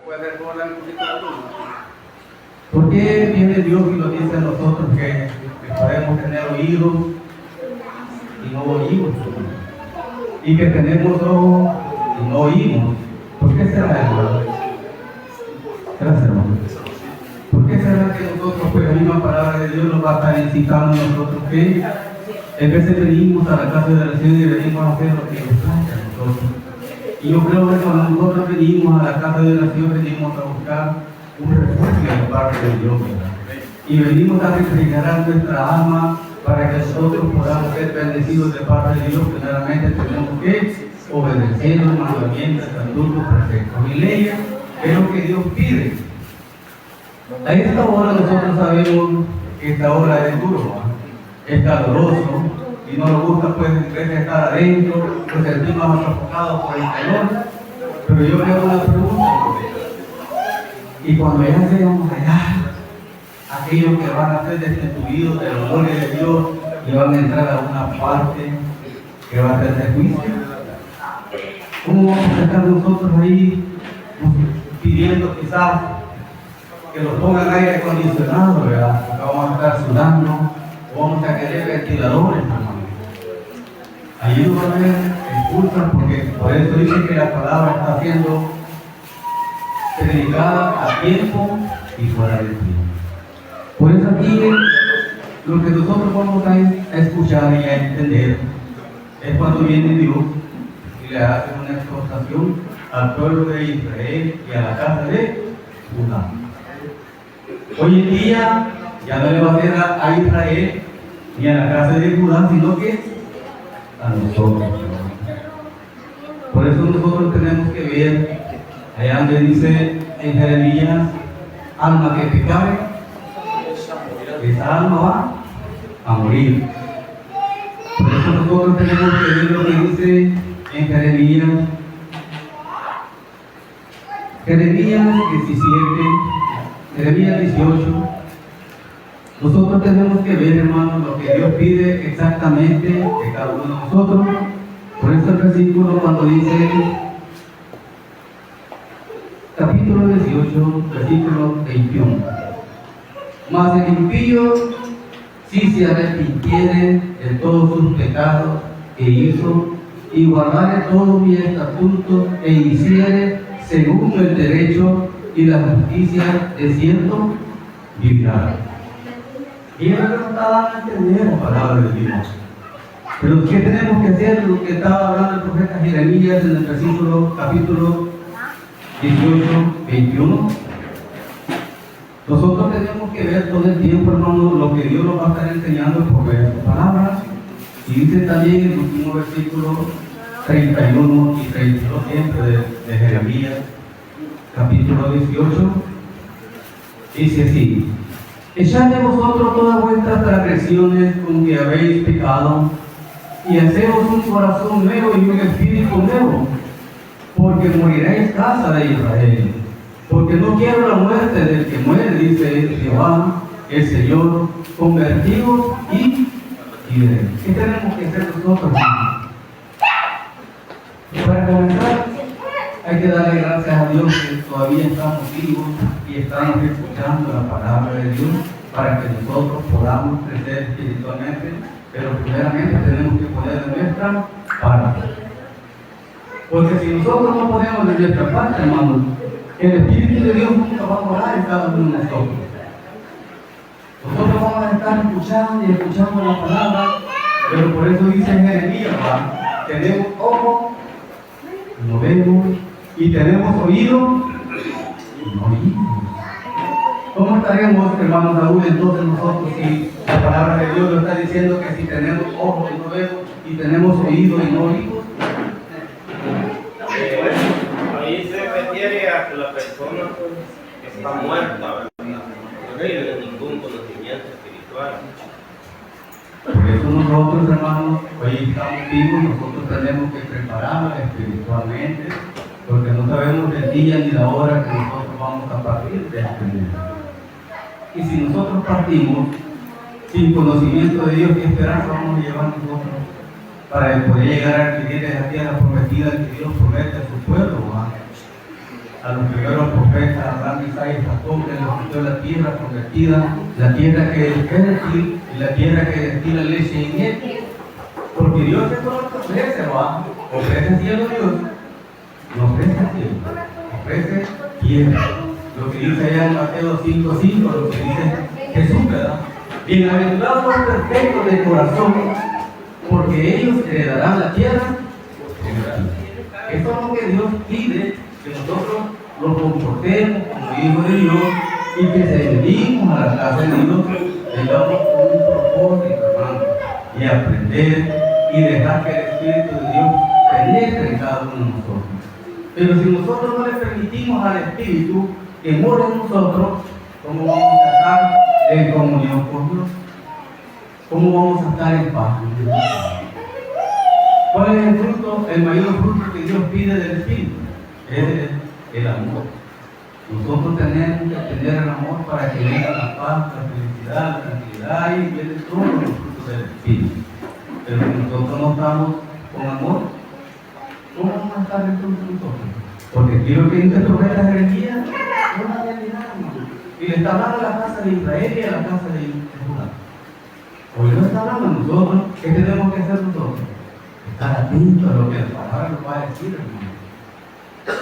puede recordar un poquito la luz. ¿Por qué viene Dios y nos dice a nosotros que podemos tener oídos y no oímos? Y que tenemos ojos y no oímos. ¿Por qué será eso? Gracias, hermano. ¿Por qué será que nosotros, pues la misma palabra de Dios nos va a estar incitando a nosotros que en vez de venimos a la casa de oración y venimos a hacer lo que nos plazca a nosotros? Y yo creo que cuando nosotros venimos a la casa de oración, venimos a buscar un refugio de parte de Dios, ¿verdad? Y venimos a refrigerar nuestra alma para que nosotros podamos ser bendecidos de parte de Dios. Primeramente tenemos que obedecer los mandamientos, estatutos, preceptos y leyes, que es lo que Dios pide. A esta hora nosotros sabemos que esta hora es duro, ¿no? Es caloroso y no nos gusta, pues, en vez de estar adentro, nos sentimos sofocados por el calor. Pero yo me hago una pregunta: y cuando ya llegamos allá, aquellos que van a ser destituidos de la gloria de Dios y van a entrar a una parte que va a ser de juicio, ¿cómo vamos a estar nosotros ahí pidiendo quizás que nos pongan aire acondicionado, ¿verdad? Porque vamos a estar sudando, o vamos a querer ventiladores, hermano? Ahí no va a haber expulsas, porque por eso dice que la palabra está siendo predicada a tiempo y fuera de tiempo. Por eso aquí lo que nosotros vamos a escuchar y a entender es cuando viene Dios y le hace una exhortación al pueblo de Israel y a la casa de Judá. Hoy en día ya no le va a hacer a Israel ni a la casa de Judá, sino que a nosotros. Por eso nosotros tenemos que ver allá donde dice en Jeremías: alma que pecare, esa alma va a morir. Por eso nosotros tenemos que ver lo que dice en Jeremías 17, Jeremías 18. Nosotros tenemos que ver, hermanos, lo que Dios pide exactamente de cada uno de nosotros. Por eso el versículo, cuando dice, capítulo 18, versículo 21: mas el impío, si se arrepintiere de todos sus pecados que hizo, y guardare todos mis estatutos, e hiciere según el derecho y la justicia, de cierto vivirá. Y es lo que nos está dando a entender la palabra de Dios. Pero ¿qué tenemos que hacer? Lo que estaba hablando el profeta Jeremías en el versículo, capítulo 18, 21. Nosotros tenemos que ver todo el tiempo, hermano, lo que Dios nos va a estar enseñando por medio de su palabra. Y dice también en el último versículo 31 y 32 siempre de Jeremías, capítulo 18, dice así: echad de vosotros todas vuestras transgresiones con que habéis pecado, y haceos un corazón nuevo y un espíritu nuevo, porque moriréis, casa de Israel. Porque no quiero la muerte del que muere, dice Jehová, el Señor, convertidos y libres. ¿Qué tenemos que hacer nosotros? Para comenzar, hay que darle gracias a Dios que todavía estamos vivos y estamos escuchando la palabra de Dios para que nosotros podamos crecer espiritualmente, pero primeramente tenemos que poner de nuestra parte. Porque si nosotros no ponemos de nuestra parte, hermanos, el Espíritu de Dios nunca va a morar en cada uno de nosotros. Nosotros vamos a estar escuchando y escuchando la palabra, pero por eso dice en Jeremías, tenemos ojos, no vemos, y tenemos oído, no oímos. ¿Cómo estaremos, hermanos Saúl, entonces nosotros si la palabra de Dios nos está diciendo que si tenemos ojos y no vemos, y tenemos oído y no oímos? Ahí se refiere a que la persona está muerta, ¿verdad? No tiene ningún conocimiento espiritual. Por eso nosotros, hermanos, hoy estamos vivos, nosotros tenemos que prepararnos espiritualmente, porque no sabemos el día ni la hora que nosotros vamos a partir de este mundo. Y si nosotros partimos sin conocimiento de Dios, ¿qué esperanza vamos a llevar nosotros para poder llegar a adquirir esa tierra prometida que Dios promete a su pueblo? a los primeros profetas, Abraham, Isaac y Jacob, que les dio la tierra prometida, la tierra que es fértil y la tierra que destila leche y miel. Porque Dios eso no te ofrece, ¿va? Ofrece cielo Dios, no ofrece cielo, ofrece tierra. Lo que dice allá en Mateo 5:5, lo que dice Jesús, ¿verdad? Bienaventurados los perfectos de corazón, porque ellos heredarán la tierra. Esto es lo que Dios pide, que nosotros lo comportemos como hijos de Dios y que servimos a la casa de Dios, tengamos un propósito, hermano, y aprender y dejar que el Espíritu de Dios penetre en cada uno de nosotros. Pero si nosotros no le permitimos al Espíritu que more en nosotros, ¿cómo vamos a estar en comunión con Dios? ¿Cómo vamos a estar en paz con Dios? ¿Cuál es el fruto, el mayor fruto que Dios pide del Espíritu? Es el amor. Nosotros tenemos que tener el amor para que venga la paz, la felicidad, la tranquilidad y viene todos los frutos del Espíritu. Pero si nosotros no estamos con amor, ¿cómo vamos a estar en nosotros? Porque aquí lo que dice el profeta Jeremías es una realidad, hermano. Y le está hablando a la casa de Israel y a la casa de Judá. Hoy no está hablando a nosotros. ¿Qué tenemos que hacer nosotros? Estar atentos a lo que la palabra nos va a decir, hermano.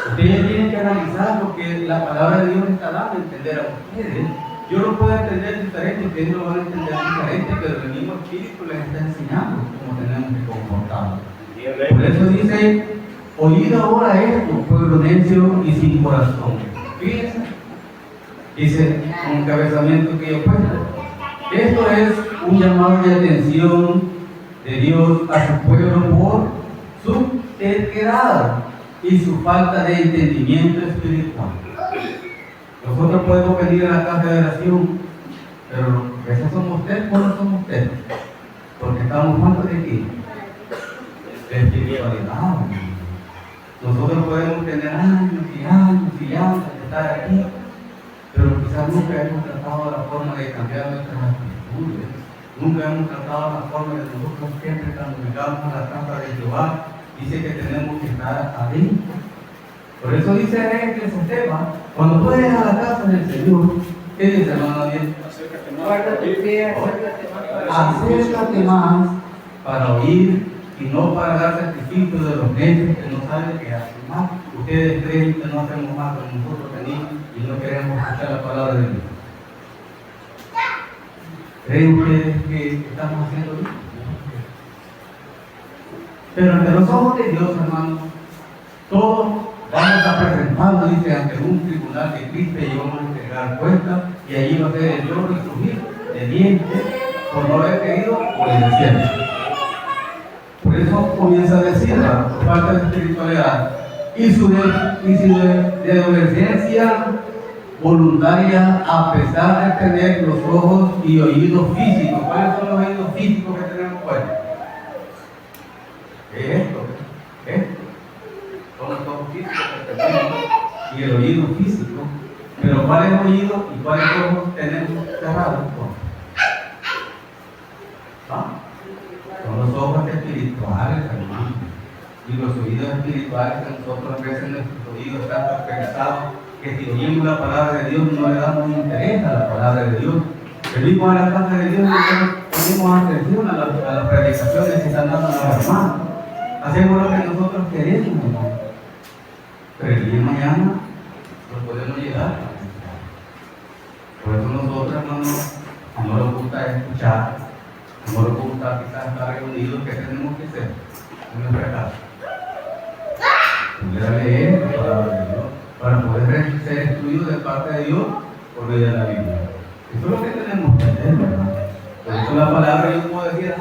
Ustedes tienen que analizar lo que la palabra de Dios está dando a entender a ustedes. Yo lo puedo entender diferente, ustedes lo van a entender diferente, pero el mismo Espíritu les está enseñando cómo tenemos que comportarnos. Por eso dice, oíd ahora esto, pueblo necio y sin corazón. Fíjense, dice un encabezamiento que yo puesto. Esto es un llamado de atención de Dios a su pueblo por su terquedad y su falta de entendimiento espiritual. Nosotros podemos venir a la casa de oración, pero ¿esos somos ustedes o no somos ustedes? Porque estamos faltos de qué? De espiritualidad. Nosotros podemos tener años y años y años de estar aquí, pero quizás nunca hemos tratado la forma de cambiar nuestras actitudes. Nunca hemos tratado la forma de nosotros siempre cuando llegamos a la casa de Jehová, dice que tenemos que estar adentro. Por eso dice en Eclesiastés, cuando tú llegas a la casa del Señor, ¿qué dice, hermano Daniel? Acércate más para oír y no para dar sacrificio de los necios que no saben que hacen más. Ustedes creen que no hacemos más, pero nosotros venimos y no queremos escuchar la palabra de Dios. ¿Creen ustedes que estamos haciendo bien? Pero ante los ojos de Dios, hermanos, todos vamos a presentarnos, dice, ante un tribunal de Cristo y vamos a entregar cuentas, y allí va a ser el lloro y crujir de dientes por no haber querido obedecer. Por eso comienza a decir la falta de espiritualidad y su desobediencia voluntaria a pesar de tener los ojos y oídos físicos. ¿Cuáles son los oídos físicos que tenemos pues? Esto. Son los ojos físicos que tenemos y el oído físico. Pero ¿cuáles oídos y cuáles ojos tenemos cerrados? ¿Ah? Son los ojos espirituales, hermano. Y los oídos espirituales que nosotros a veces nuestros oídos están perfectados, que si oímos la palabra de Dios no le damos interés a la palabra de Dios. Venimos a la casa de Dios y ponemos atención a las predicaciones que están dando los hermanos. Hacemos lo que nosotros queremos, hermano. Pero el día de mañana no podemos llegar. Por eso nosotros, hermanos, no nos gusta escuchar, no nos gusta quizás estar reunidos. ¿Qué tenemos que hacer en nuestra casa? Poder leer la palabra de Dios para poder ser instruidos de parte de Dios por medio de la Biblia. Eso es lo que tenemos que hacer, ¿verdad? Por eso la palabra yo puedo decir,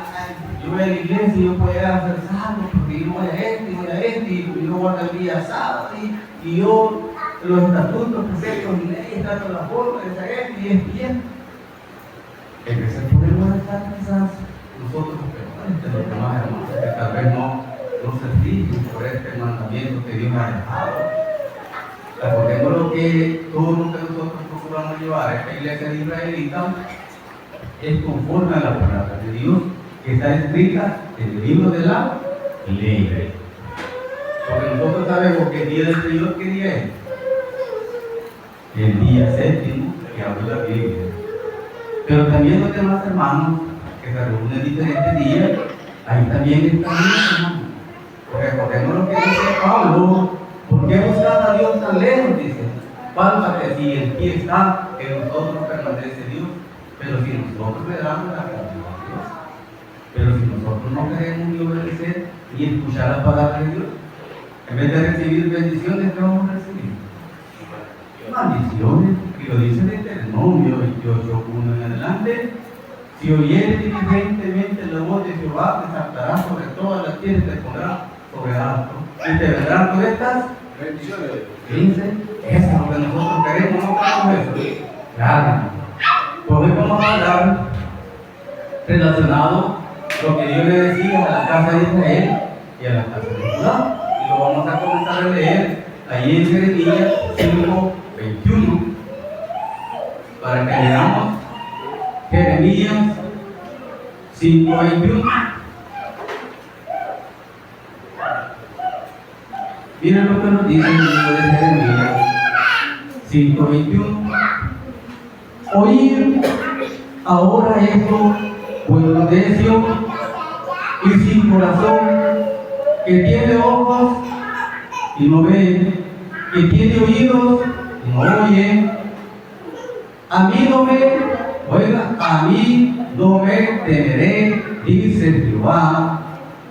yo voy a la iglesia y yo puedo ir a hacer salvo porque yo voy a este y yo guardo el día sábado y yo los estatutos, preceptos y leyes, tanto la forma de hacer esto y esto. El que se podemos estar quizás nosotros peores de los demás hermanos que tal vez no se rigen por este mandamiento que Dios ha dejado. Recordemos lo que todo lo que nosotros procuramos llevar a esta iglesia de israelita es conforme a la palabra de Dios que está escrita en el libro de la ley. Porque nosotros sabemos que el día del Señor, ¿qué día es? el día séptimo que habla la Biblia. Pero también los demás hermanos que se reúnen diferentes días, ahí también están los hermanos. Recordemos lo que dice Pablo: ¿por qué buscar a Dios tan lejos? Dice, falta que si el pie está, en nosotros permanece Dios. Pero si nosotros le damos la gloria a Dios, pero si nosotros no queremos ni obedecer ni escuchar la palabra de Dios, en vez de recibir bendiciones, ¿qué vamos a recibir? Maldiciones. Y lo dice Deuteronomio 28:1 en adelante: si oyeres diligentemente la voz de Jehová, te saltarás sobre todas las tierras, te pondrás sobre alto y te vendrán todas estas bendiciones. Dice, eso es lo que nosotros queremos, no queremos eso. Claro. Pues hoy vamos a hablar relacionado lo que Dios le decía a la casa de Israel y a la casa de Judá. Y lo vamos a comenzar a leer ahí en Jeremías 5:21, para que leamos Jeremías 5:21. Miren lo que nos dice el libro de Jeremías 5:21. Oíd ahora esto, pueblo necio y sin corazón, que tiene ojos y no ve, que tiene oídos y no oye. A mí no me, oiga, a mí no me temeré, dice Jehová.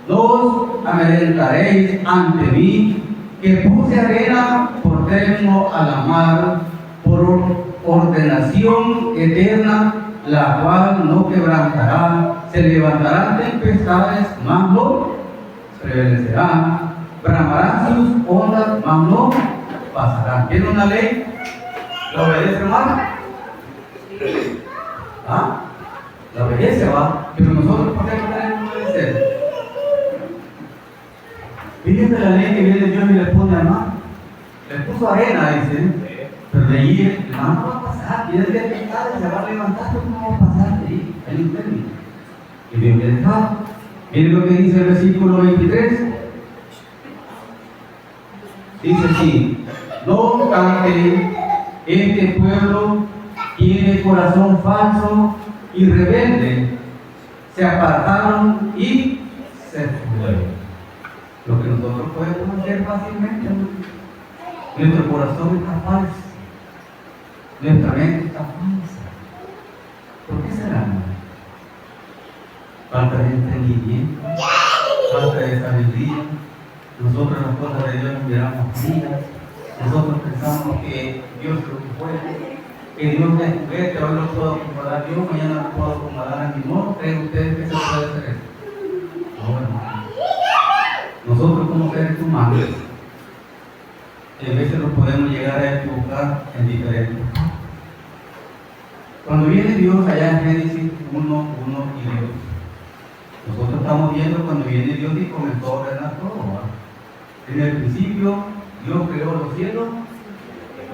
No os amedrentaréis ante mí, que puse arena por término a la mar, por ordenación eterna, la cual no quebrantará. Se levantarán tempestades, mas no prevalecerán. Bramarán sus ondas, mas no pasarán. ¿Tiene una ley? ¿La obedece, hermano? ¿Ah? La obedece, va. Pero nosotros, ¿por qué no tenemos que obedecer? Fíjense la ley que viene Dios y le pone al mar. Le puso arena, dice. Pero de allí el mar no va a pasar. Y desde el pecado se va a levantar, pero no va a pasar de ahí. Hay un término. Y Dios le deja. Miren lo que dice el versículo 23. Dice así: no obstante, este pueblo tiene corazón falso y rebelde, se apartaron y se fueron. Lo que nosotros podemos hacer fácilmente, nuestro corazón está falso, nuestra mente está falsa. ¿Por qué será? Falta de entendimiento, falta de sabiduría. Nosotros las cosas de Dios nos miramos frías. Nosotros pensamos que Dios es lo que puede, que Dios es juguete. Hoy lo puedo acomodar yo, mañana lo puedo acomodar a mi modo. ¿Creen ustedes que se puede hacer eso? No, hermano. Nosotros como seres humanos, en veces nos podemos llegar a equivocar en diferentes cosas. Cuando viene Dios allá en Génesis 1:1 y 2, nosotros estamos viendo cuando viene Dios y comenzó a ordenar todo, ¿verdad? En el principio Dios creó los cielos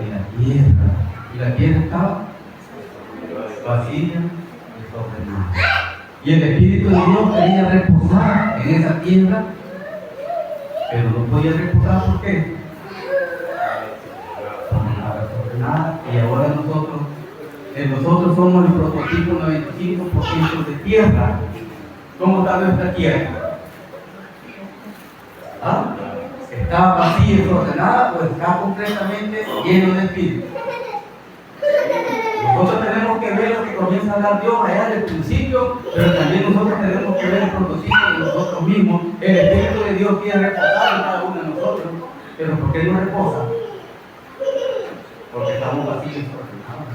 y la tierra. Y la tierra estaba vacía y desordenada. Y el Espíritu de Dios quería reposar en esa tierra, pero no podía reposar. ¿Por qué? Porque estaba desordenada. Y ahora nosotros somos el prototipo 95% de tierra. ¿Cómo está nuestra tierra? ¿Ah? ¿Está vacía y desordenada o está completamente lleno de espíritu? Nosotros tenemos que ver lo que comienza a dar Dios allá desde el principio, pero también nosotros tenemos que ver el prototipo de nosotros mismos. El Espíritu de Dios quiere reposar en cada uno de nosotros, pero ¿por qué no reposa? Porque estamos vacíos y desordenados.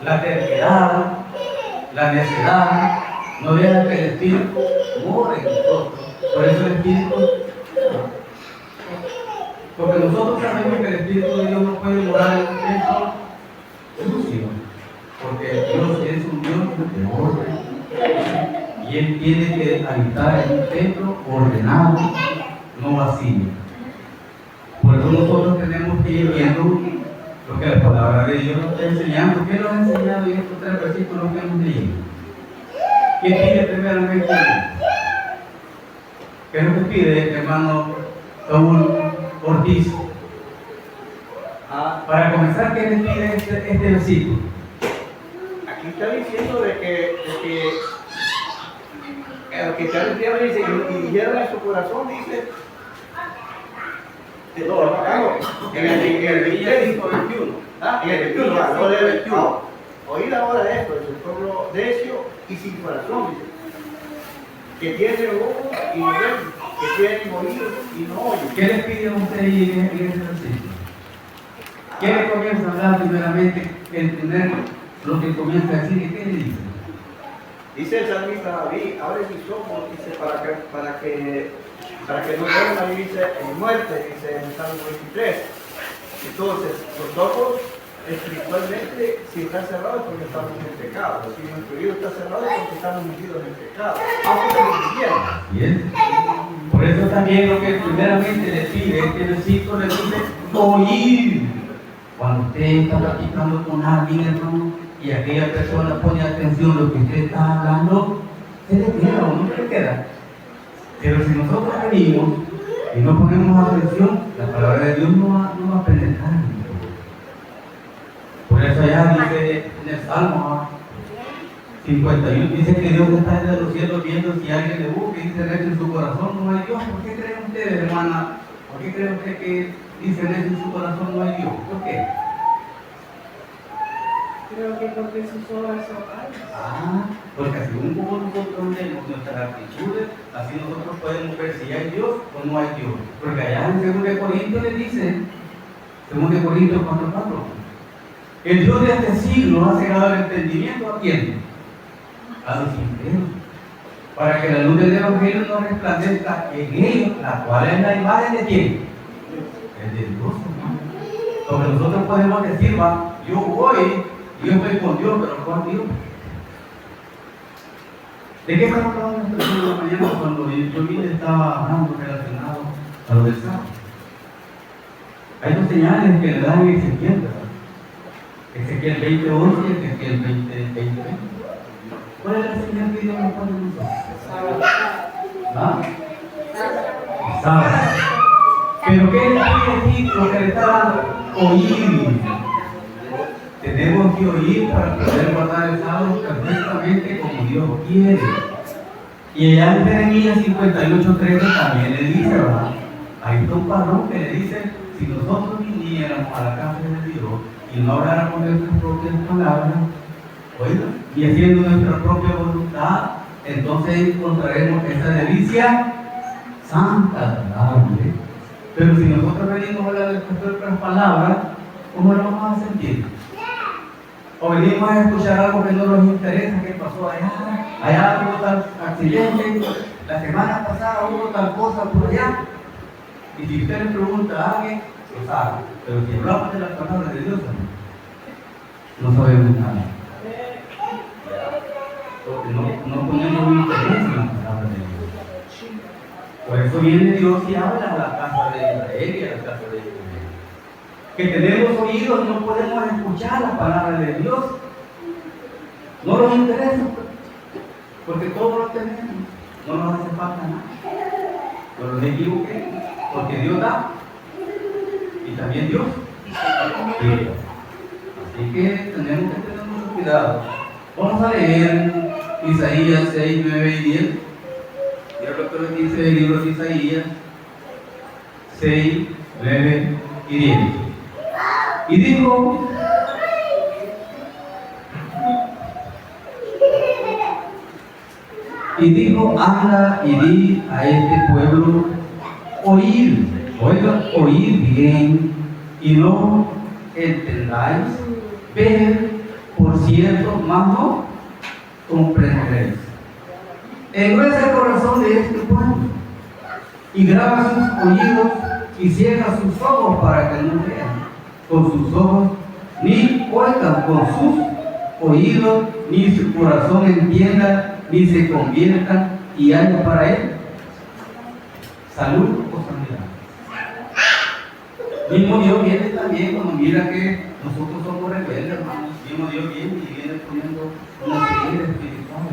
La terquedad, la necedad, no deja que el Espíritu more en nosotros. Por eso el Espíritu, porque nosotros sabemos que el Espíritu de Dios no puede morar en un templo sucio, porque Dios es un Dios de orden y Él tiene que habitar en un templo ordenado, no vacío. Por eso nosotros tenemos que ir viendo lo que la palabra de Dios nos está enseñando. ¿Qué nos ha enseñado en estos 3 versículos que hemos leído? ¿Qué pide primeramente Dios? ¿Qué es lo que pide el hermano Saúl Ortiz? Para comenzar, ¿qué les pide este versículo? Aquí está diciendo de que lo que está diciendo dice, y dijeron en su corazón, dice, en el 5:21. En el 21, no del 21. Oíd ahora esto, es el pueblo necio y sin corazón, dice. Que tienen ojos y no ven, que tienen oídos y no oyen. ¿Qué les pide a usted ahí en ese versículo? ¿Qué le comienza a hablar primeramente? Entender lo que comienza a decir. ¿Qué le dice? Dice el salmista David, abre mis ojos, dice, para que no duerma, y dice, en muerte, dice en el Salmo 23. Entonces, los ojos espiritualmente, si están cerrados, porque estamos en pecado. Si nuestro oído está cerrado, porque estamos metidos en pecado. Aunque estamos viviendo. Bien. Por eso también lo que primeramente le pide, este versículo le dice, oír. Cuando usted está platicando con alguien, hermano, y aquella persona pone atención a lo que usted está hablando, se le queda o no se le queda. Pero si nosotros venimos y no ponemos atención, la palabra de Dios no va a penetrar. Por eso allá dice en el Salmo 51, dice que Dios está desde los cielos viendo si alguien le busca y dice en su corazón no hay Dios. ¿Por qué creen ustedes, hermana? ¿Por qué creen ustedes que dicen en su corazón no hay Dios? ¿Por qué? Creo que porque sus obras son malas. Porque así como nosotros vemos nuestras actitudes, así nosotros podemos ver si hay Dios o no hay Dios. Porque allá en 2 Corintios le dice, 2 Corintios 4:4, el Dios de este siglo ha cegado el entendimiento ¿a quién? A los incrédulos, para que la luz del Evangelio no resplandezca en ellos, la cual es la imagen de quién? El de Dios, hermano. Porque nosotros podemos decir, va, yo voy, yo estoy con Dios, pero con Dios. ¿De qué estamos hablando en la mañana cuando yo vine estaba hablando relacionado a lo del sábado? Hay dos señales que le dan en Ezequiel, ¿verdad? Ezequiel 20:11 y Ezequiel 20:20. ¿Cuál es la señal que Dios nos pone en nosotros? ¿Ah? El sábado. Pero ¿qué le quiere decir lo que le está dando? Oír. Tenemos que oír para poder guardar el sábado perfectamente como Dios quiere. Y allá en Jeremías 58:13 también le dice, ¿verdad? Hay un parrón que le dice, si nosotros viniéramos a la casa de Dios y no habláramos nuestras propias palabras, oiga, y haciendo nuestra propia voluntad, entonces encontraremos esa delicia santa, agradable. Pero si nosotros venimos a hablar de nuestras propias palabras, ¿cómo lo vamos a sentir? O venimos a escuchar algo que no nos interesa, que pasó allá hubo tal accidente, la semana pasada hubo tal cosa por allá. Y si usted le pregunta a alguien, lo sabe. Pero si hablamos de las palabras de Dios, no sabemos nada. Porque no ponemos interés en las palabras de Dios. Por eso viene Dios y habla a la casa de Israel y a la casa de Israel. Que tenemos oídos, no podemos escuchar la palabra de Dios. No nos interesa, porque todo lo tenemos, no nos hace falta nada. Pero no me equivoqué, porque Dios da y también Dios quita. Así que tenemos que tener mucho cuidado. Vamos a leer Isaías 6, 9 y 10. Mira lo que nos dice el libro de Isaías 6, 9 y 10. Y dijo, anda y di a este pueblo, oír, oiga, oír bien, y no entendáis, ver, por cierto, más no comprenderéis. Engruesa el corazón de este pueblo, y graba sus oídos, y cierra sus ojos para que no vean con sus ojos, ni oigan con sus oídos, ni su corazón entienda, ni se conviertan y haya para él salud o sanidad. Mismo Dios viene también cuando mira que nosotros somos rebeldes, hermanos. Mismo Dios viene y viene poniendo una serie espiritual.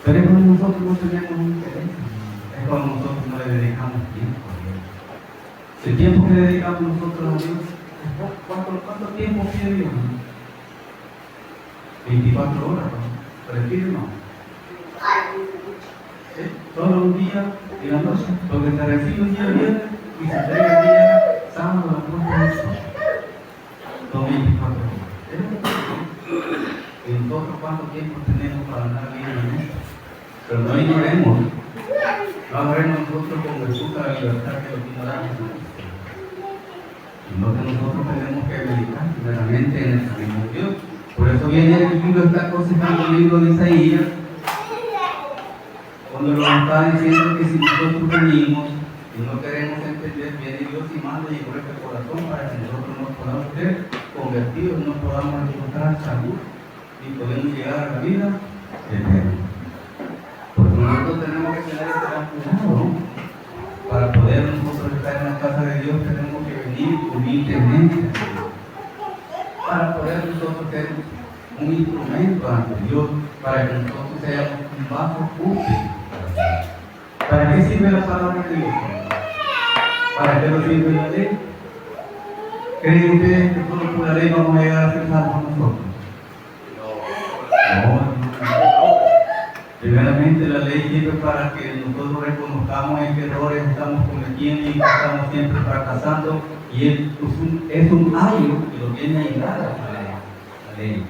Pero es cuando nosotros no tenemos interés, es cuando nosotros no le dedicamos tiempo a Dios. El tiempo que dedicamos nosotros a Dios, ¿cuánto tiempo pide Dios? 24 horas, ¿no? ¿Pero pide no? ¿Sí? Solo un día y la noche, porque se recibe un día viernes y se entrega el día sábado a la puerta del sol. Son 24 horas. ¿Y nosotros cuánto tiempo tenemos para andar bien en esto? Pero no ignoremos. No agarremos nosotros con Jesús a la libertad que lo ignoramos. Sino que nosotros tenemos que meditar primeramente en el camino de Dios. Por eso viene el libro, está aconsejando el libro de Isaías, cuando nos está diciendo que si nosotros venimos y no queremos entender, viene Dios y manda y vuelve el corazón para que nosotros nos podamos ser convertidos, nos podamos encontrar salud y podemos llegar a la vida eterna. Porque nosotros tenemos que tener este gran cuidado, ¿no? Para poder nosotros estar en la casa de Dios tenemos que venir humildemente, para poder nosotros ser un instrumento ante Dios, para que nosotros seamos un vaso útil. ¿Para qué sirve la palabra de Dios? ¿Para qué nos sirve la ley? ¿Creen ustedes que solo por la ley vamos a llegar a ser salvos nosotros? No. Primeramente la ley sirve para que nosotros reconozcamos en qué errores estamos cometiendo y que estamos siempre fracasando, y es un ayo que lo viene a ayudar a la ley.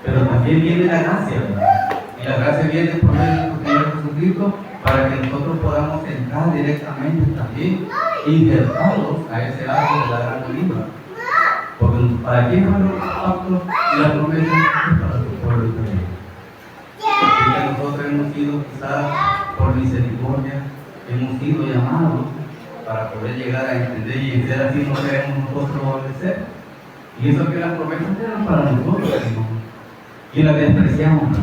Pero también viene la gracia, ¿verdad? Y la gracia viene por medio de nuestro Señor Jesucristo para que nosotros podamos entrar directamente también insertados a ese árbol de la gran oliva. Porque ¿para quién fueron los pactos y las promesas? Para su pueblo Israel. Así que nosotros hemos sido quizás por misericordia, hemos sido llamados para poder llegar a entender y ser así no queremos nosotros obedecer. Y eso que las promesas eran para nosotros, hermanos, y las despreciamos.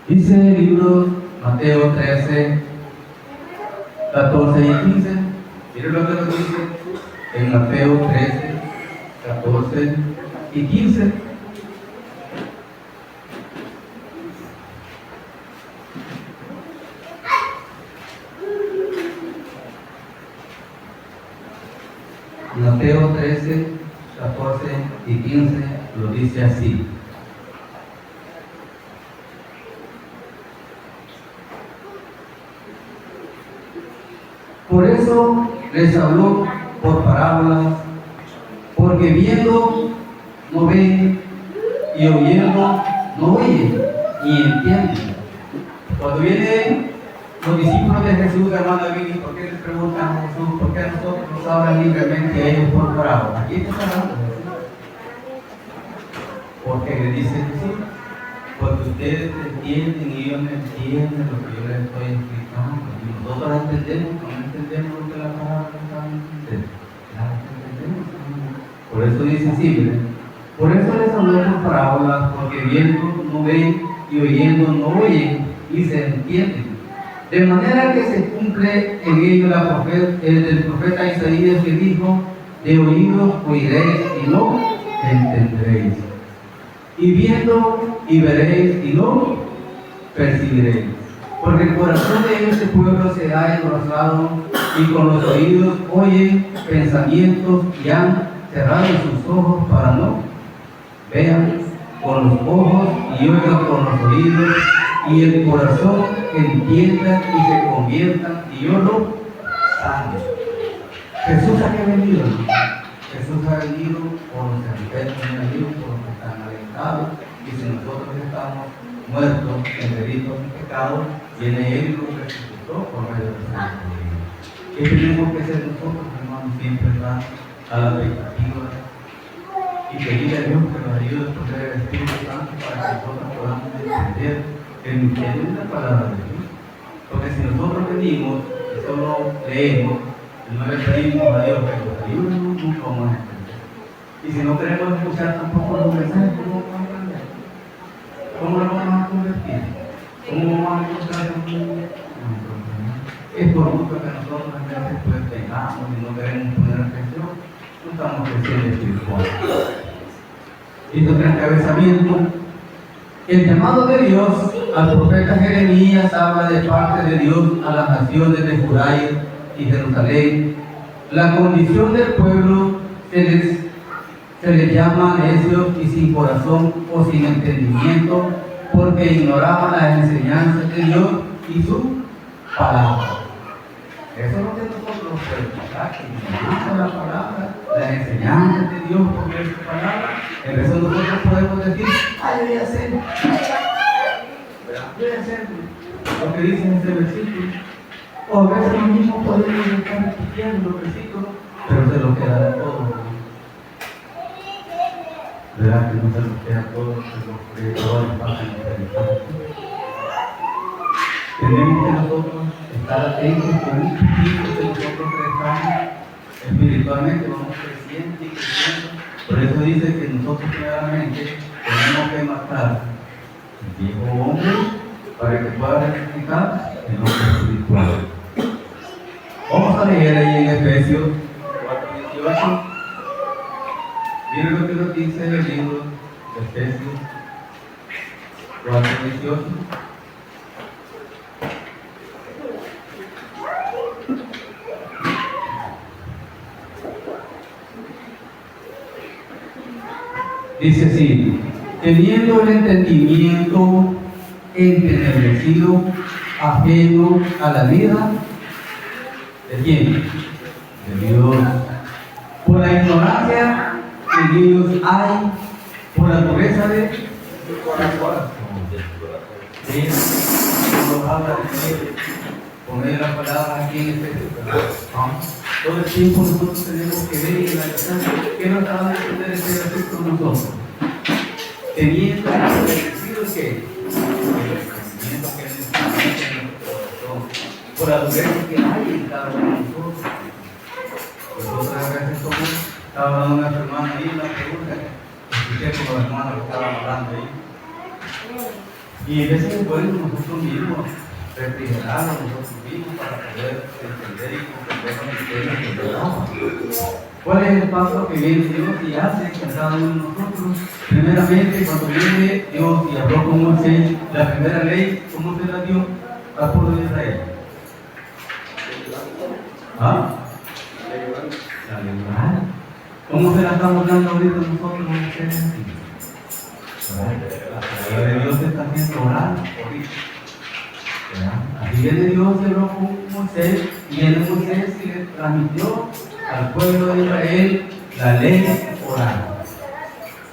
Dice el libro Mateo 13, 14 y 15. Miren lo que nos dice en Mateo 13, 14 y 15. Mateo 13, 14 y 15 lo dice así. Por eso les habló por parábolas, porque viendo no ven y oyendo no oyen ni entienden. Cuando vienen los discípulos de Jesús, hermano David, ¿por qué les preguntan a Jesús? ¿Por qué a nosotros nos hablan libremente a ellos por parábolas? Aquí está hablando Jesús. Porque le dice Jesús, porque ustedes entienden y ellos no entienden lo que yo les estoy explicando. Y nosotros entendemos, no entendemos lo que la palabra está diciendo. La entendemos. Por eso dice así, miren. Por eso les habló por parábolas, porque viendo no ven y oyendo no oyen y se entienden. De manera que se cumple en ello el profeta Isaías que dijo, de oídos oiréis y no entenderéis. Y viendo y veréis y no percibiréis. Porque el corazón de este pueblo se ha engrosado y con los oídos oyen pensamientos y han cerrado sus ojos para no vean con los ojos y oigan con los oídos y el corazón entienda y se convierta y yo lo sane. Jesús ha venido. Jesús ha venido por los enfermos, ha venido por los que están alentados, y si nosotros estamos muertos en delitos y pecados, viene Él y nos resucitó por medio de su Espíritu. ¿Qué tenemos que hacer nosotros, hermanos? Siempre estar a la expectativa y pedirle a Dios que nos ayude a poner el Espíritu Santo para que nosotros podamos entender el misterio de la palabra de Dios. Porque si nosotros venimos y solo leemos y no le pedimos a Dios que nos ayude, nunca vamos a entender. Y si no queremos escuchar tampoco los mensajes, ¿cómo vamos a aprender? ¿Cómo lo vamos a convertir? ¿Cómo vamos a encontrar un mundo? Es por mucho que nosotros a veces pues pegamos y no queremos poner atención, no estamos creciendo espiritual. Y sobre el encabezamiento, el llamado de Dios al profeta Jeremías habla de parte de Dios a las naciones de Judá y Jerusalén La condición del pueblo se les llama necios y sin corazón o sin entendimiento, porque ignoraban las enseñanzas de Dios y su palabra. Eso es lo que nosotros podemos, que ignoramos la palabra, las enseñanzas de Dios por medio de su palabra. En eso nosotros podemos decir, yo voy a hacer, lo que dice en este versículo. O a veces lo mismo podemos estar repitiendo los versículos, pero se lo queda todo. ¿Verdad que no se lo queda todo? Los predicadores pasan a predicar. Tenemos que nosotros estar atentos con un poquito que nosotros crezcamos espiritualmente, vamos creciendo y creciendo. Por eso dice que nosotros claramente tenemos que matar el viejo hombre para que pueda rectificar el hombre espiritual. Vamos a leer ahí en Efesios 4:18. Miren lo que nos dice el libro de Efesios 4:18. Dice así: teniendo el entendimiento entenebrecido, ajeno a la vida. ¿De quién? De Dios. Por la ignorancia que Dios hay, por la dureza de su corazón. Cuando habla de poner la palabra aquí en este todo el tiempo nosotros tenemos que ver y analizar qué nos acaba de entender este versículo nosotros. Teniendo el que por la dureza que hay en cada uno de nosotros. Nosotros a veces somos, estaba hablando una hermana ahí, una pregunta, escuché con los hermanos que estaban hablando ahí. Y en ese momento nosotros mismos refrigeramos nosotros mismos para poder entender y comprender los misterios que Dios. ¿Cuál es el paso que viene Dios y hace con cada uno de nosotros? Primeramente, cuando viene Dios y habló con Moisés, la primera ley, ¿cómo se la dio al pueblo de Israel? ¿Ah? La ley. ¿Cómo se la estamos dando ahorita nosotros los ustedes? La palabra de Dios está siendo orada ahorita. Así viene Dios y habló con Moisés, y viene Moisés y le transmitió al pueblo de Israel la ley oral.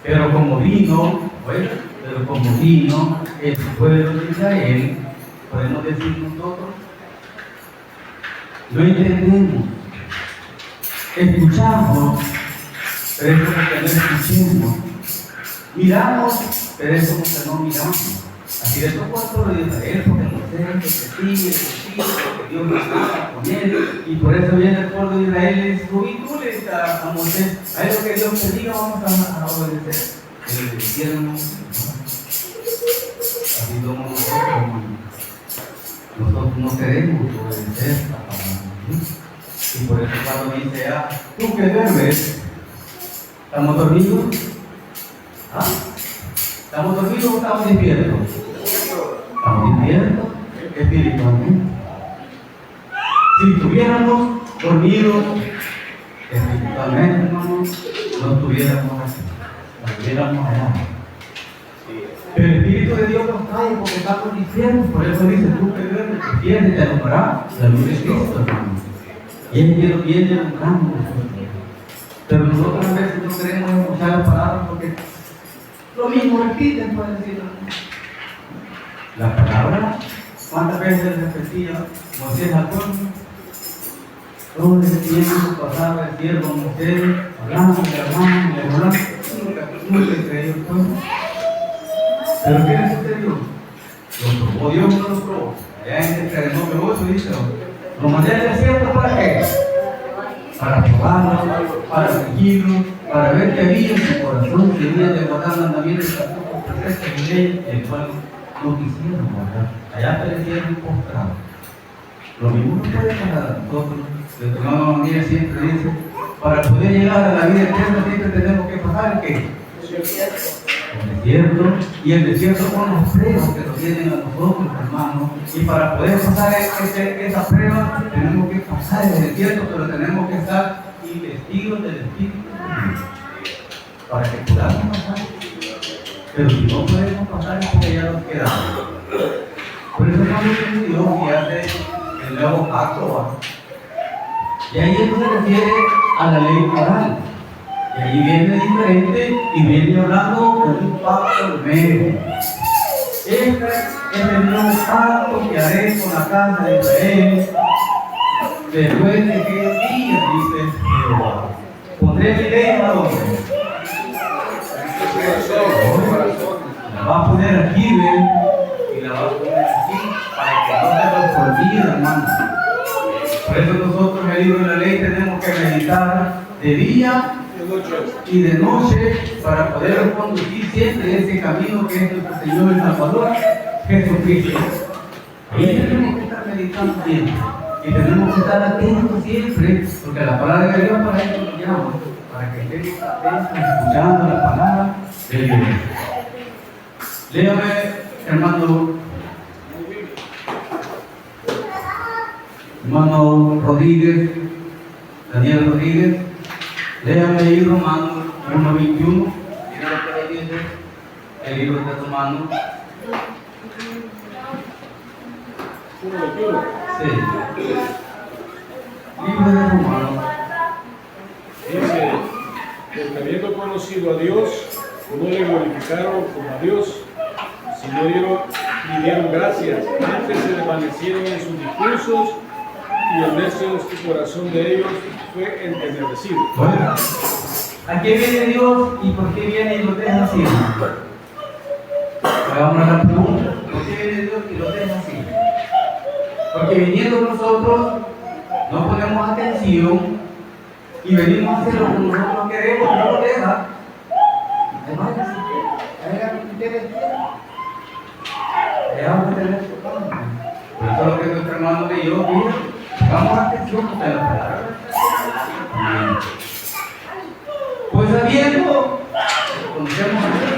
Pero como vino el pueblo de Israel, podemos decir nosotros, lo entendemos, escuchamos, pero es como que no escuchemos, miramos, pero es como que no miramos. Así le tocó al pueblo de Israel, porque Moisés porque Dios nos habla con él, y por eso viene el pueblo de Israel y le dice, y tú le dices a Moisés, a lo que Dios te diga, vamos a obedecer. Y le dijeron, así somos nosotros, nosotros no queremos obedecer a la palabra de Dios. Y por eso cuando dice, tú que duermes, ¿estamos dormidos? ¿Estamos dormidos o estamos despiertos? Estamos despiertos espiritualmente. Si estuviéramos dormidos espiritualmente, hermanos, no estuviéramos así, estuviéramos allá. Pero el Espíritu de Dios nos trae porque estamos despiertos. Por eso dice, tú que duermes, despierta, te alumbrará la luz de Cristo, hermanos. Y Él viene alumbrando nosotros. Pero nosotros a veces no queremos escuchar las palabras porque lo mismo repiten, pueden decir. La palabra, ¿cuántas veces repetía Moisés al pueblo? Todo el tiempo pasaba el siervo Moisés, hablando, nunca creyó todo. Pero ¿qué le sucedió? Lo probó Dios, no lo probó. Allá en el Deuteronomio 8 dice, lo mandé al desierto ¿para qué? Para probarlo, para seguirlo, para ver que había en su corazón, que había de guardar mandamientos, estatutos, preceptos y leyes, el cual no quisieron guardar. Allá perecieron postrados. Lo mismo no puede pasar a nosotros. El hermano María siempre dice, para poder llegar a la vida eterna siempre tenemos que pasar ¿qué? desierto, y el desierto con los pruebas que nos vienen a nosotros, hermanos. Y para poder pasar esa prueba, tenemos que pasar el desierto, pero tenemos que estar investidos del Espíritu para que podamos pasar. Pero si no podemos pasar, es porque ya nos quedamos. Por eso no Dios que hace el nuevo pacto, ¿va? Y ahí esto se refiere a la ley moral. Y ahí viene diferente y viene hablando de un pacto nuevo. Este es el nuevo pacto que haré con la casa de Israel después de que días, dice Jehová. Pondré mi ley a donde la va a poner aquí, ¿ven? Y la va a poner aquí para que no se nos olvide, hermano. Por eso nosotros en el libro de la ley tenemos que meditar de día y de noche para poder conducir siempre ese camino que es nuestro Señor y Salvador Jesucristo. Y tenemos que estar meditando siempre. Y tenemos que estar atentos siempre, porque la palabra de Dios para eso nos llama, para que estemos atentos escuchando la palabra de Dios. Léame, hermano Rodríguez, Daniel Rodríguez, léame ahí Romanos 1:21. Mira lo que ahí dice el libro de Romanos. 1:21. Sí. Libro de Romanos. Dice, porque habiendo conocido a Dios, no le glorificaron como a Dios, sino le dieron gracias. Antes se desvanecieron en sus discursos y el necio de su corazón de ellos fue entenebrecido. Bueno, ¿a qué viene Dios y por qué viene y lo deja así? Hagamos la pregunta. ¿Por qué viene Dios y lo deja así? Porque viniendo nosotros no ponemos atención y venimos a hacer lo que nosotros queremos, no lo deja. Además, por eso lo que nuestro hermano leyó, mira, vamos a atención a la palabra. Amén. Pues sabiendo, conocemos a Dios.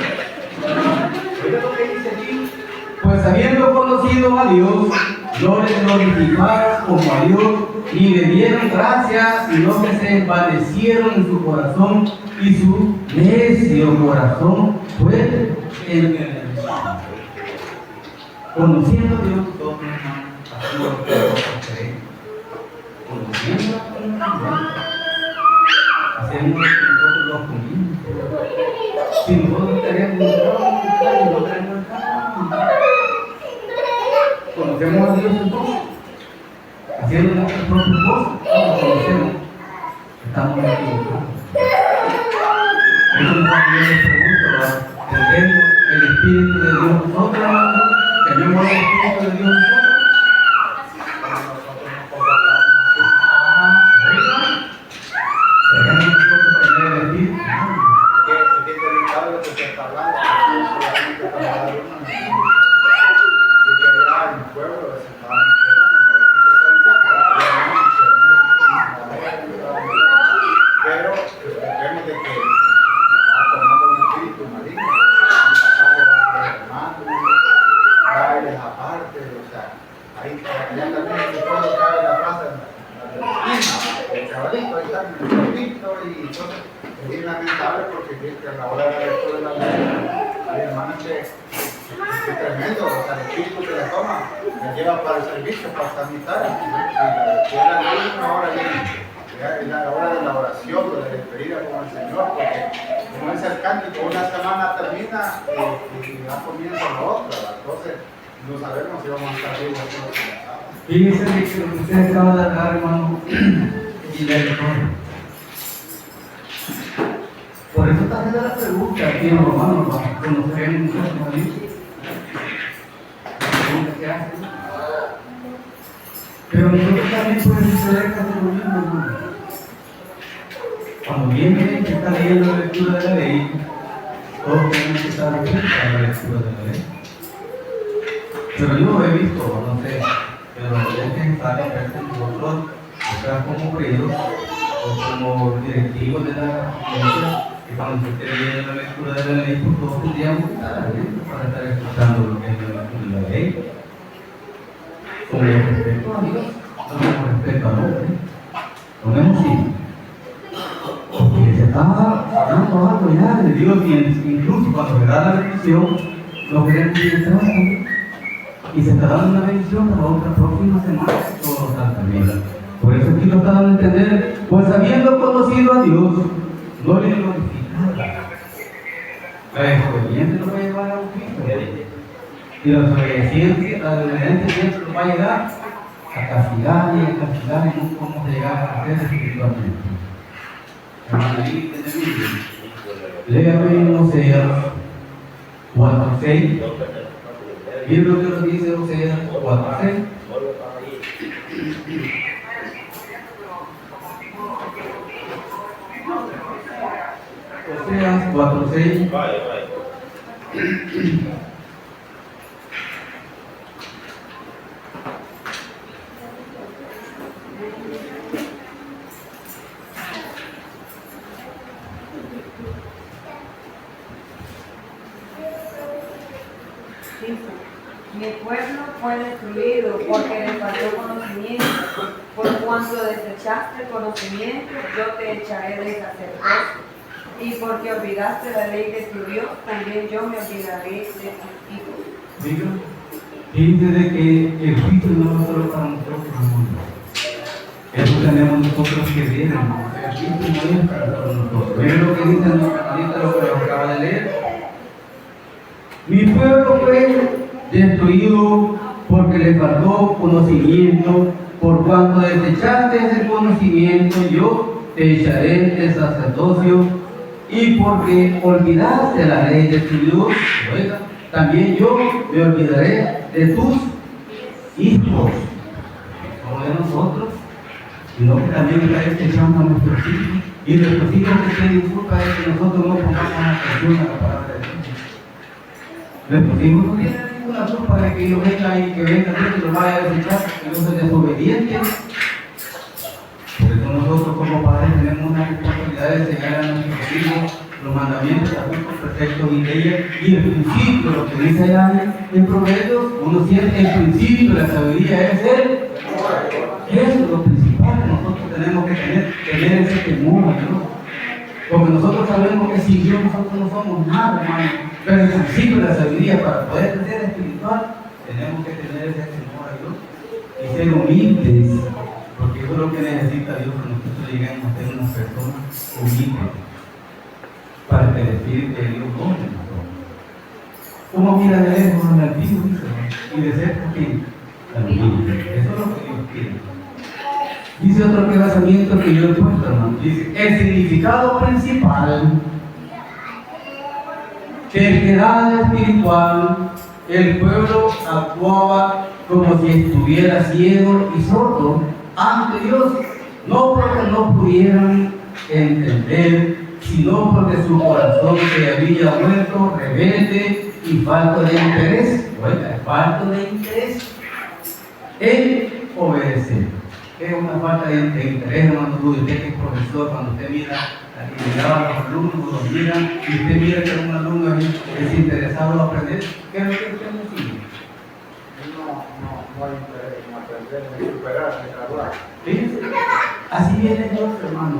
Oiga lo que dice aquí. Pues habiendo conocido a Dios, no le glorificaron como a Dios, ni le dieron gracias, sino que se envanecieron en su corazón, y su necio corazón fue entenebrecido. Conociendo a Dios, nosotros, hermanos, haciendo lo que nosotros queremos. Conociendo a Dios, hacemos lo que nosotros nos conviene. Si nosotros queremos no queremos estar. Conocemos a Dios entonces, haciendo nuestras propias cosas, no conocemos, estamos equivocados. Eso también les pregunto, ¿tendremos el Espíritu de Dios nosotros, hermanos? ¿Tenemos el Espíritu de Dios nosotros? ¿Tenemos nosotros tener el Espíritu? ¿Qué delicado lo que se está hablando? En el pueblo se estaban pero vemos de que está tomando un espíritu maligno, bailes aparte, o sea, ahí ya también en el pueblo cabe la plaza el caballito, ahí está el caballito, y entonces es bien lamentable porque a la hora de la lectura de la Biblia hay hermanos que es tremendo, o sea, el espíritu que le toma, le lleva para el servicio, para estar mitad, y la última hora es la hora de la oración, de la despedida con el Señor, porque como es el cántico, una semana termina y ya comienza la otra, entonces no sabemos si vamos a estar vivos o no. Fíjense que lo que usted acaba de hablar, hermano, y le recuerdo. Por eso está haciendo la pregunta aquí en Romanos, cuando se ven muchos hermanitos. ¿Qué hacen? Pero nosotros también puede suceder casi lo mismo, hermano. Cuando viene que está leyendo la lectura de la ley, todos tenemos que estar atentos a la lectura de la ley. Pero yo lo he visto, no sé, pero es necesario que nosotros, o sea, como obreros o como directivos de la iglesia, Y cuando se termine la lectura de la ley, pues todos tendríamos que estar atentos para estar escuchando lo que es la lectura de la ley. Con respeto a Dios, con respeto al hombre. Ponemos sí. Porque se está hablando algo ya de Dios y incluso cuando se da la bendición, lo queremos ministrar también. Y se está dando una bendición para otra próxima semana, todos están también. Por eso aquí lo está dando a entender, pues habiendo conocido a Dios, no le glorificaba. La desobediencia lo va a llevar a un juicio. Y la desobediencia siempre lo va a llegar a castigar y no cómo llegar a crecer espiritualmente. Hermana, ahí tenemos. Léame en Oseas 4:6. Miren lo que nos dice Oseas 4:6. Oseas 4:6. Vaya. Mi pueblo fue destruido porque le faltó conocimiento. Por cuanto desechaste el conocimiento, yo te echaré de sacerdocio. Y porque olvidaste la ley de tu Dios, también yo me olvidaré de tus hijos. Diga, fíjense de que el juicio no es solo para nosotros, hermanos. Eso tenemos nosotros que ver, hermanos. El juicio no es para nosotros. Miren lo que dice nuestra hermanita, lo que acaba de leer. Mi pueblo fue destruido porque le faltó conocimiento, por cuanto desechaste ese conocimiento, yo te echaré del sacerdocio, y porque olvidaste la ley de tu Dios, oiga, también yo me olvidaré de tus hijos, como de nosotros, sino que también está desechando a nuestros hijos, y nuestros hijos que tienen culpa es que nosotros no pongamos atención a la palabra de Dios. Nuestros hijos no tienen ninguna culpa de que ellos vengan y que venga Dios y los vaya a desechar, que no se desobedientes. Por eso nosotros como padres tenemos una responsabilidad de enseñar a nuestros hijos los mandamientos, estatutos, preceptos y leyes, y el principio, lo que dice allá en Proverbios, uno siente el principio de la sabiduría es el. Eso es lo principal que nosotros tenemos que tener ese temor a Dios. Porque nosotros sabemos que sin Dios nosotros no somos nada, hermano. Pero el principio de la sabiduría, para poder crecer espiritual, tenemos que tener ese temor a Dios y ser humildes, porque eso es lo que necesita Dios, que nosotros lleguemos a ser unas personas humildes, para que el Espíritu de Dios goce en nosotros. Uno mira de lejos al Altísimo y de cerca aquí, también. Eso es lo que Dios quiere. Dice otro pensamiento que yo he puesto, hermano. Dice, el significado principal terquedad espiritual, el pueblo actuaba como si estuviera ciego y sordo ante Dios, no porque no pudieran entender, sino porque su corazón se había vuelto rebelde y falto de interés, falto de interés en obedecer. Es una falta de interés, hermano. Usted que es profesor, cuando usted mira a los alumnos, los mira, y usted mira que un alumno es interesado en aprender, ¿qué es lo que usted le sigue? No hay interés en aprender, en superar, en graduar. Fíjense, así viene Dios, hermano.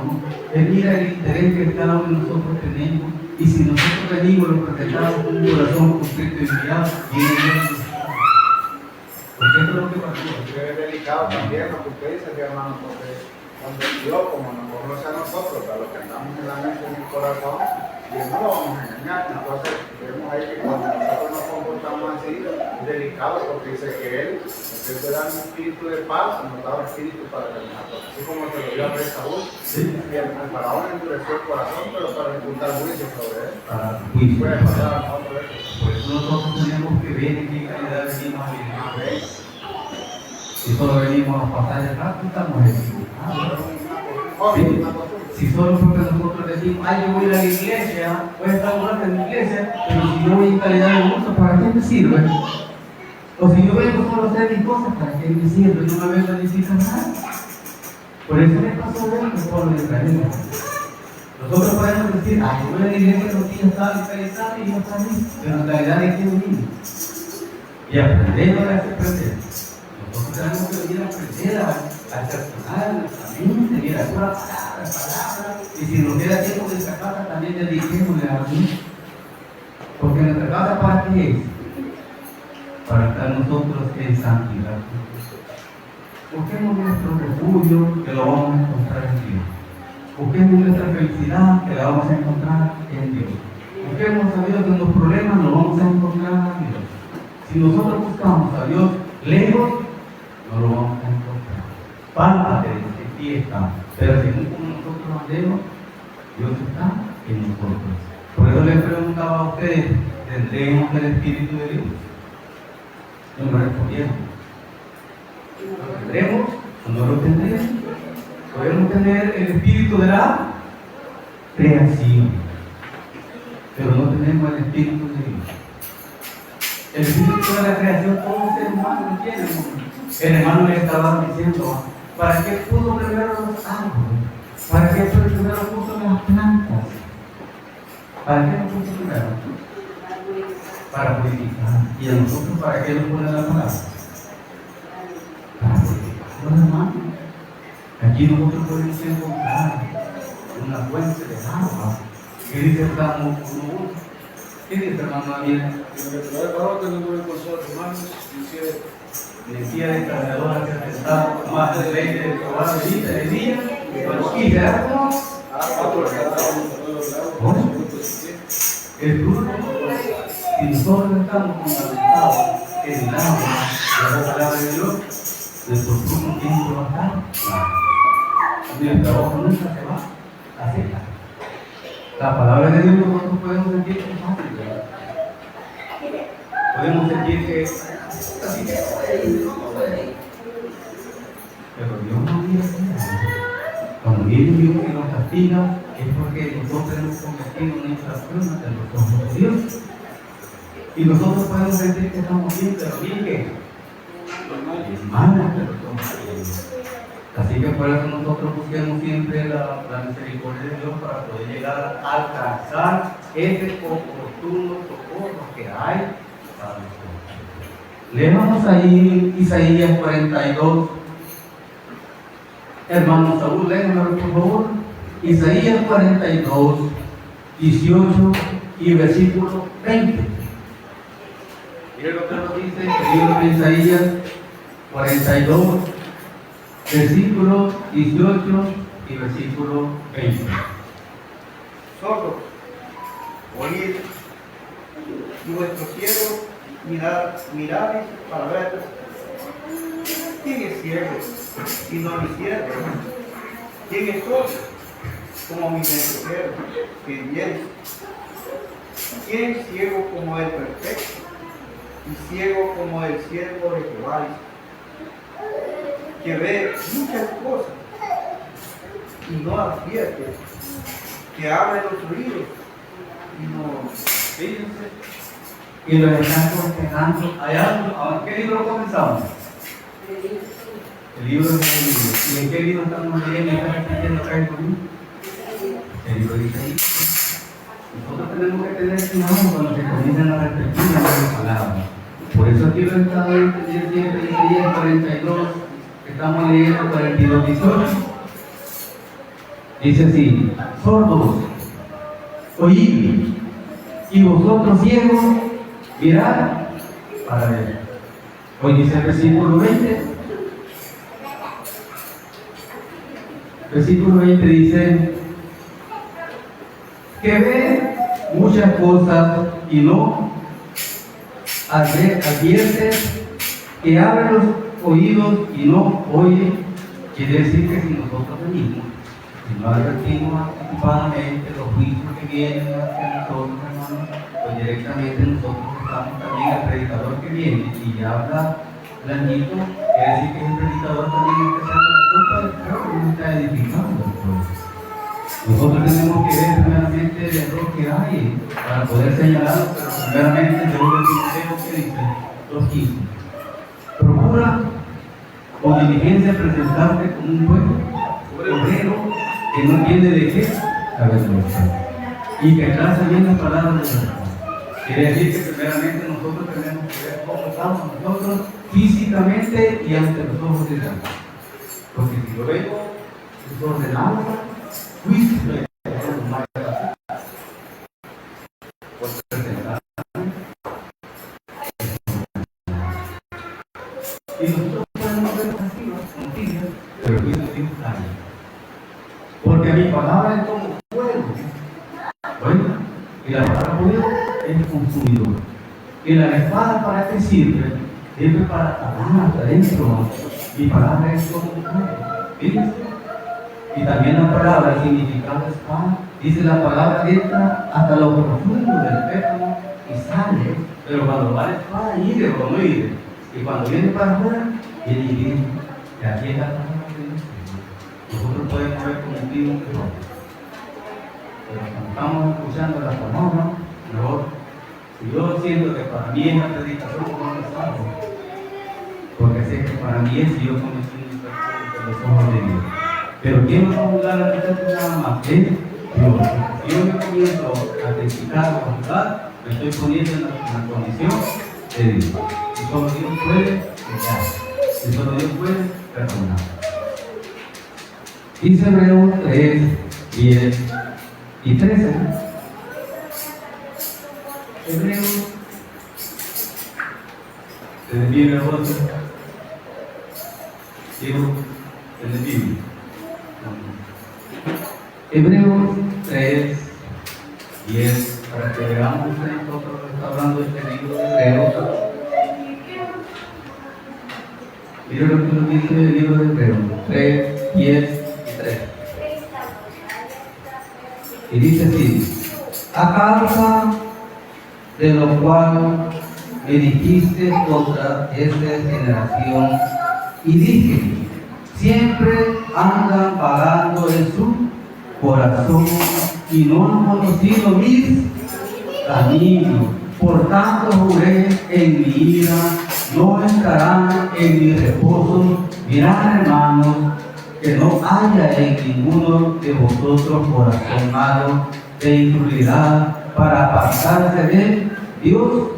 Él mira el interés que cada uno de nosotros tenemos, y si nosotros venimos los presentamos con un corazón constricto y humillado, viene Dios. Porque eso es lo que pasó. Es delicado también lo que usted dice, hermano, porque cuando Dios, como nos conoce a nosotros, a los que estamos en la mente y en el corazón, Dios no lo vamos a engañar. Entonces, vemos ahí que cuando nosotros nos comportamos así, es delicado, porque dice que Él te da un espíritu de paz, nos da un espíritu para terminar todo. Así como se lo dio a rey Saúl, y al faraón endureció el corazón, pero para ejecutar juicio sobre él. Puede pasar a otro de eso. Por eso nosotros tenemos que ver en qué calidad venimos a vivir. Si solo venimos a pasar el rato, estamos equivocados. Si solo porque nosotros decimos, yo voy a la iglesia, voy a estar un rato en la iglesia, pero si yo voy en calidad de gusto, ¿para qué me sirve? O si yo vengo solo a hacer mis cosas, ¿para qué me sirve? No me vengo a decir nada. Por eso le pasó a ver al pueblo de Israel. Nosotros podemos decir, ay, yo voy a la iglesia los días tal y yo salí, pero en realidad es que es niño. Y aprender no es aprender. Nosotros tenemos que venir a aprender a cercenar nuestra mente, mira, pura palabra. Y si nos queda tiempo de nuestra casa, también dediquémosle a Dios. Porque nuestra casa, ¿para qué es? Para estar nosotros en santidad. Busquemos nuestro refugio, que lo vamos a encontrar en Dios. Busquemos nuestra felicidad, que la vamos a encontrar en Dios. Busquemos a Dios en los problemas, lo vamos a encontrar en Dios. Si nosotros buscamos a Dios lejos, no lo vamos a encontrar. Pártate, aquí está. Pero si nosotros andemos, Dios está en nosotros. Por eso les preguntaba a ustedes, ¿tendremos el Espíritu de Dios? No me respondieron. ¿Lo tendremos o no lo tendremos? Podemos tener el espíritu de la creación, pero no tenemos el espíritu de Dios. El espíritu de la creación, todo ser humano lo tiene. El hermano le estaba diciendo, ¿para qué puso primero los árboles? ¿Para qué primero puso las plantas? ¿Para qué lo puso primero? Para purificar. ¿Y a nosotros para qué nos pone la palabra? Para purificar, hermano. Aquí nosotros podemos encontrar una fuente de agua. ¿Qué dice el Salmo 1:1? ¿Qué dice hermano Daniel? En el primer párrafo tenemos el consejo de Romanos, dice: Decía de cargadora que está más de ley de Jehová de día, y de agua. El fruto, si nosotros estamos fundamentados en el agua de la palabra de Dios, nuestro fruto tiene que bajar. Nuestra hoja nunca se va a secar. La palabra de Dios nosotros podemos sentir que es fácil, ¿verdad? Podemos sentir que así que pero Dios no mira así. Cuando viene Dios y nos castiga es porque nosotros hemos cometido una infracción ante los ojos de Dios. Y nosotros podemos sentir que estamos bien, pero bien que mal ante los ojos de Dios. Así que por eso nosotros busquemos siempre la misericordia de Dios para poder llegar a alcanzar ese oportuno socorro que hay para nosotros. Leemos ahí Isaías 42. Hermano Saúl, léanlo por favor. Isaías 42, 18 y versículo 20. Miren lo que nos dice el libro de Isaías 42. Versículo 18 y versículo 20. Sordos, oír, y vuestros ciegos mirad para ver. ¿Quién es ciego y no mi siervo? ¿Quién es sordo como mi mensajero que viene? ¿Quién es ciego como el perfecto y ciego como el siervo de Jehová, que ve muchas cosas y no advierte, que abre los oídos y no fíjense? Y lo están aconsejando. ¿Qué libro comenzamos? El libro de Isaías. ¿Y en qué libro estamos leyendo? ¿Están repitiendo acá conmigo? El libro de Isaías. Nosotros tenemos que tener cuidado cuando se comienzan a repetir las palabras. Por eso aquí lo he estado entendiendo siempre Isaías 42. Estamos leyendo 42, 18. Dice así: sordos, oíd, y vosotros ciegos, mirad para ver. Hoy dice el versículo 20. Versículo 20 dice que ve muchas cosas y no advierte, que abre los oídos y no oye. Quiere decir que si nosotros venimos, si no advertimos anticipadamente los juicios que vienen hacia nosotros, hermanos, pues directamente nosotros estamos también al predicador que viene y habla blandito, quiere decir que el predicador también está echando la culpa del pueblo y no está edificando el pueblo. Nosotros tenemos que ver primeramente el error que hay para poder señalarlo, pero primeramente el libro de Timoteo que dice 2:15. Procura con diligencia presentarte como un buen obrero que no entiende de qué través de nosotros. Y que traza bien la palabra de Dios. Quiere decir que primeramente nosotros tenemos que ver cómo estamos nosotros físicamente y ante los ojos de Dios. Porque si lo vemos desordenado, juicio de y nosotros podemos ver noticias, pero el juicio es necesario. Porque mi palabra es como fuego. Oiga, y la palabra fuego es consumidor. Y la espada, ¿para qué sirve? Sirve para atacar hasta adentro. Mi palabra es como fuego. Fíjense. Y también la palabra, el significado de espada, dice la palabra entra hasta lo profundo del pétalo y sale. Pero cuando va la espada, hiere o no hiere. Y cuando viene para afuera, viene y viene. Y aquí es la palabra de Dios. Nosotros podemos ver como un vivo que no. Pero cuando estamos escuchando la palabra, mejor. Y yo siento que para mí es la predicación como es algo. Porque sé que para mí es Dios como es un los ojos de Dios. Pero quiero formular a ustedes nada más. ¿Eh? Dios. Si yo me comienzo a testificar o a juzgar, me estoy poniendo en la condición de Dios. Y solo Dios puede crear. Y solo Dios puede perdonar. Dice Hebreos 3, 10 y 13. Hebreos, en el Biblia 12, digo, en el Biblia. Hebreos 3, 10, para que veamos que nosotros está hablando de este libro de Hebreos. Mira lo que nos dice el libro de Hebreos 3, 10 y 13. Y dice así: a causa de lo cual me dijiste contra esta generación, y dije, siempre andan pagando en su corazón y no han conocido mis caminos. Por tanto juré en mi ira, no entrarán en mi reposo. Mirad, hermanos, que no haya en ninguno de vosotros corazón malo de incredulidad para apartarse de Dios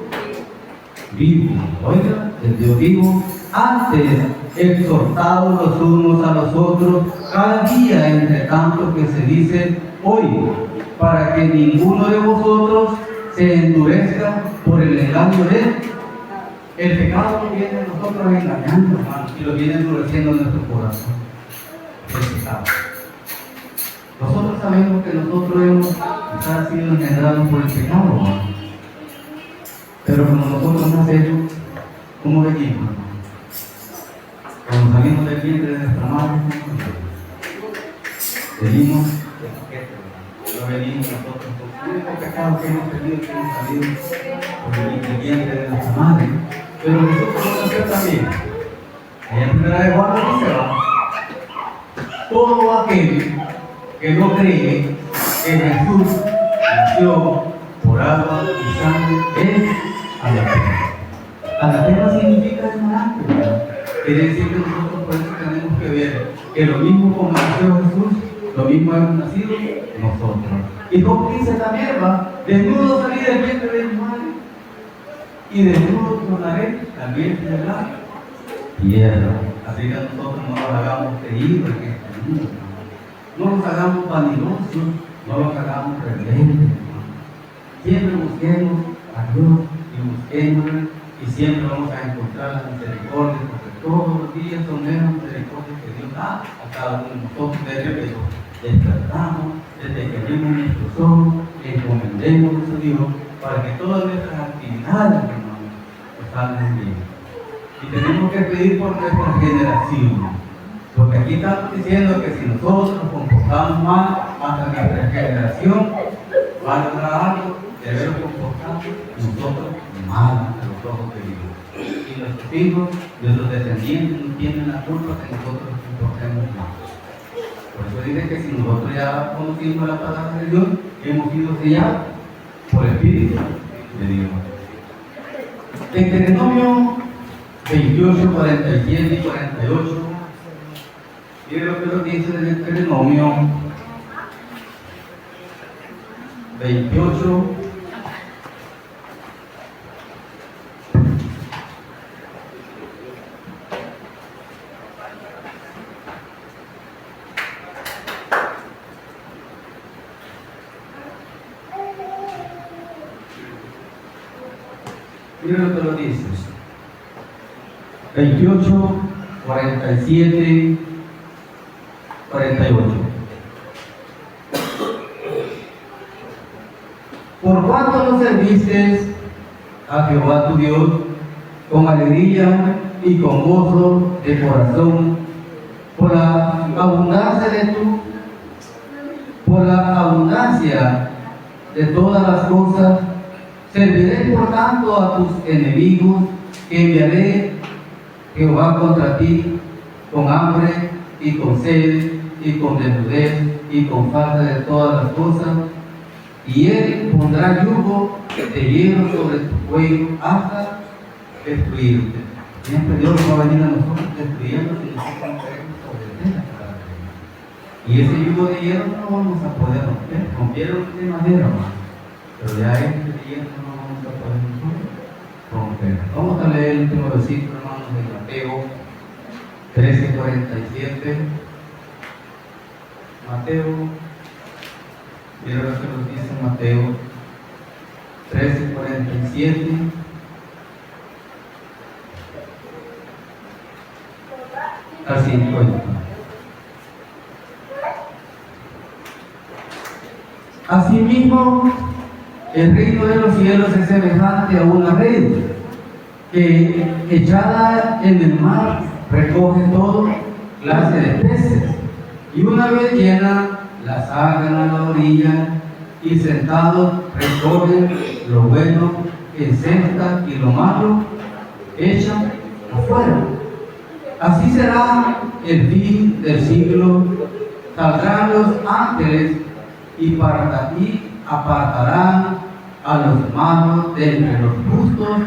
vivo. Oiga, el Dios vivo. Antes, exhortados los unos a los otros, cada día entre tanto que se dice hoy, para que ninguno de vosotros se endurezca por el engaño de el pecado que viene de nosotros engañando, hermanos, y lo viene endureciendo en nuestro corazón. El pecado. Nosotros sabemos que nosotros hemos quizás sido engendrados por el pecado, hermano. Pero como nosotros nacemos, ¿cómo venimos, hermano? Cuando salimos del vientre de nuestra madre, venimos de paquete, no venimos nosotros con el único pecado que hemos tenido, que hemos salido por el vientre de nuestra madre. Pero nosotros vamos a hacer también. En primera de Juan dice, todo aquel que no cree que Jesús nació por agua y sangre es anatema. Anatema significa ignorante. Quiere decir que nosotros por eso tenemos que ver que lo mismo como nació Jesús, lo mismo hemos nacido nosotros. Y como dice también, desnudo salí del vientre de mi madre y desnudo tornaré al vientre de la tierra. Así que nosotros no nos hagamos creídos en este mundo. No nos hagamos vanidosos, no nos hagamos rebeldes. Siempre busquemos a Dios y busquémosle, y siempre vamos a encontrar la misericordia, porque todos los días son menos misericordias que Dios da a cada uno de nosotros desde que despertamos, desde que abrimos nuestros ojos, encomendemos a Dios para que todas nuestras actividades, hermanos, salgan bien. Y tenemos que pedir por nuestra generación. Porque aquí estamos diciendo que si nosotros nos comportamos mal, hasta nuestra generación va a lograr algo, debemos comportarnos nosotros mal ante los ojos de Dios. Y nuestros hijos, nuestros descendientes, no tienen la culpa que nosotros nos comportemos mal. Por eso dice que si nosotros ya conocimos la palabra de Dios, hemos sido sellados por el Espíritu de Dios. En Deuteronomio 28, 47 y 48, mire lo que nos dice el Deuteronomio 28. Mira lo que lo dice. 28, 47, 48. Por cuanto no serviste a Jehová tu Dios con alegría y con gozo de corazón, por la abundancia de todas las cosas, serviré por tanto a tus enemigos, que enviaré Jehová contra ti con hambre y con sed y con desnudez y con falta de todas las cosas, y él pondrá yugo de hierro sobre tu cuello hasta destruirte. Siempre Dios va a venir a nosotros destruyendo si nosotros no queremos obedecer a cada ley. Y ese yugo de hierro no lo vamos a poder romper. Rompieron de madera, pero ya este de hierro no lo vamos a poder romper. Vamos a leer el último versículo, hermanos, de Mateo 13:47. Mateo, mira lo que nos dice Mateo 13:47. Al 50. Asimismo, el reino de los cielos es semejante a una red que, echada en el mar, recoge todo clase de peces, y una vez llena, la sacan a la orilla, y sentados recogen lo bueno en cesta y lo malo echan afuera. Así será el fin del siglo. Saldrán los ángeles y apartarán a los malos de entre los justos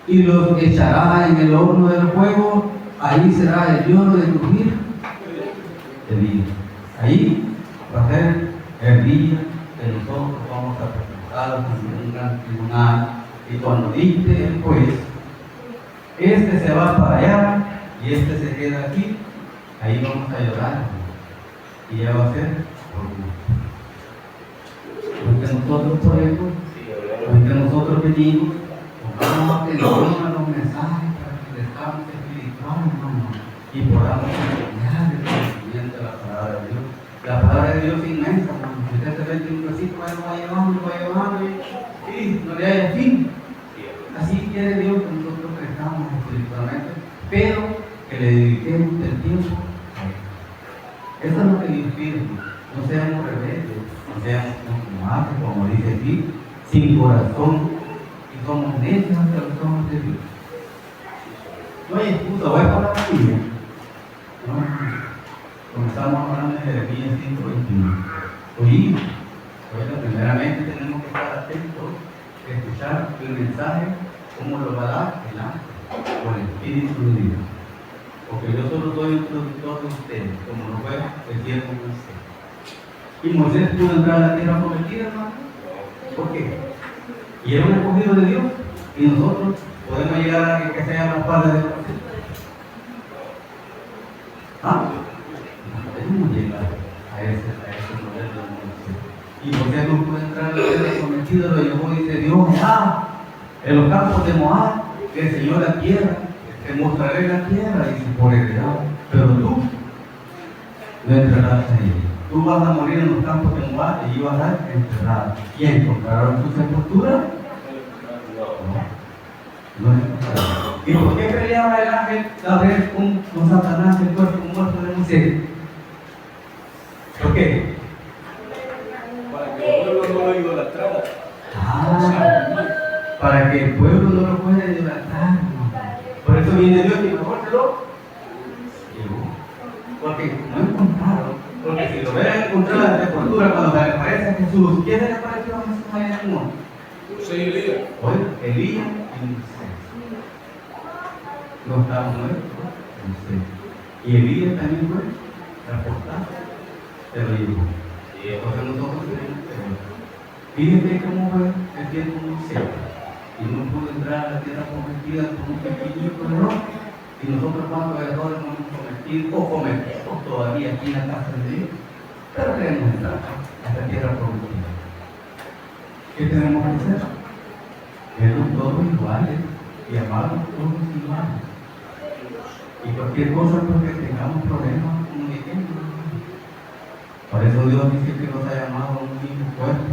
y los echará en el horno del fuego. Ahí será el lloro de crujir de vida. Ahí va a ser el día que nosotros vamos a presentar ante un gran tribunal, y cuando dicte el juez, este se va para allá y este se queda aquí, ahí vamos a llorar, y ya va a ser por gusto. Porque nosotros, por eso, porque nosotros venimos, pongamos atención a los mensajes para que estamos espirituales, hermano, y podamos entender el conocimiento de la palabra de Dios. La palabra de Dios es inmensa, hermano. Si usted se ve en un versículo, va llevando, y no le haya fin. Así quiere Dios que nosotros crezcamos espiritualmente, pero que le dediquemos el tiempo a Él. Eso es lo que Dios pide. No seamos rebeldes, no seamos consumados, como dice aquí, sin corazón, y somos necios ante los ojos de Dios. No hay excusa, voy a hablar de Biblia. No, comenzamos hablando de Jeremías 5:21. Oímos, primeramente tenemos que estar atentos, escuchar el mensaje, cómo lo va a dar el ángel, por el Espíritu de Dios. Porque yo solo soy un traductor de ustedes, como lo fue el siervo Moisés. ¿Y Moisés pudo entrar a la tierra prometida, hermano? ¿Por qué? Y era un escogido de Dios, y nosotros podemos llegar a que sea la padre de Dios. No podemos llegar a ese modelo de Moisés. Y Moisés no pudo entrar a la tierra prometida, lo llevó, dice Dios, en los campos de Moab, que enseñó la tierra, te mostraré la tierra, dice, por heredad, pero tú no entrarás a ella. Tú vas a morir en los campos de Moab y vas a ser enterrado. ¿Y encontraron tu sepultura? No encontraron. ¿Y por qué peleaba el ángel Gabriel con Satanás, el cuerpo muerto de Moisés? ¿Por qué? Para que el pueblo no lo idolatrara. Para que el pueblo no lo pueda idolatrar. Por eso viene Dios y mejor te lo llevó. Porque no encontraron. Porque si lo hubieran encontrado en la sepultura cuando le aparece a Jesús, ¿quién le apareció a Jesús allá en el monte? José y Elías. Oye, Elías y Moisés. No estaban muertos, Moisés. Y Elías también fue transportado, pero llegó. Y entonces nosotros tenemos que ver. Fíjense cómo fue el tiempo muy seco y no pudo entrar a la tierra prometida por un pequeñito error. Y nosotros cuántos errores hemos cometido o cometemos todavía aquí en la casa de Dios, pero queremos entrar a esta tierra prometida. ¿Qué tenemos que hacer? Verlos todos iguales y amarlos todos iguales. Y cualquier cosa porque tengamos problemas, comuniquemos. Por eso Dios dice que nos ha llamado a un mismo cuerpo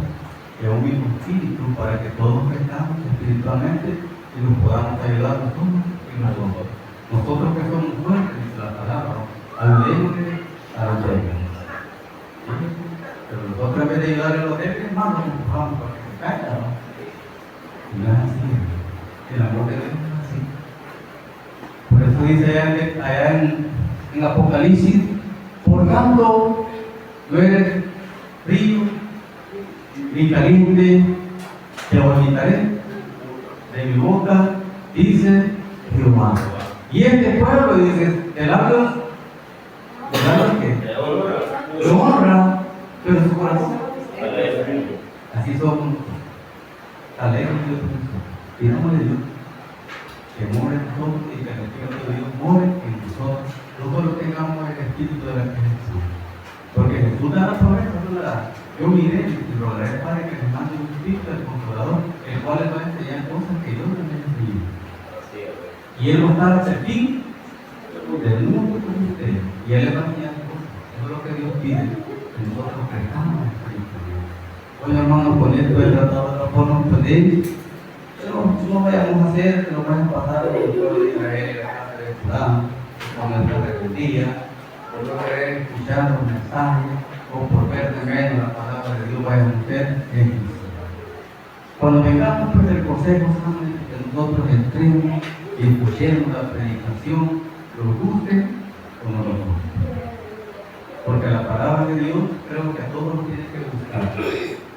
y a un mismo espíritu para que todos crezcamos espiritualmente y nos podamos ayudar los unos y los otros. Nosotros que somos fuertes, dice la palabra, ayudémosle a los débiles. Pero nosotros en vez de ayudar a los débiles, más nos empujamos para que se caigan. Y no es así. El amor de Dios no es así. Por eso dice allá en Apocalipsis, por tanto, no eres frío ni caliente, te vomitaré de mi boca, dice Jehová. Y este pueblo, dice, el habla que lo honra, pero su corazón así somos, alegres de Dios, pidámosle a Dios que more en nosotros y que el Espíritu de Dios more en nosotros. Nosotros tengamos el Espíritu de la Jesús. Porque Jesús da la promesa, no la da. Yo miré y rogaré para que les mande un Espíritu del Consolador, el cual les va a enseñar cosas que yo no les enseñé. Y Él va a estar hasta el fin del mundo con ustedes. Y Él les va a enseñar cosas. Eso es lo que Dios pide, que nosotros crezcamos en Cristo. Oye, hermano, con esto he tratado de otra forma de pedir. No vayamos a hacer que nos vayan a pasar con el pueblo de Israel en la casa de Judá, con nuestra rebeldía, por no querer escuchar los mensajes o por ver de menos la palabra de Dios vayan a ser en Cristo. Cuando vengamos pues el consejo santo que nosotros entremos y escuchemos la predicación, nos guste o no nos guste. Porque la palabra de Dios creo que a todos nos tiene que gustar.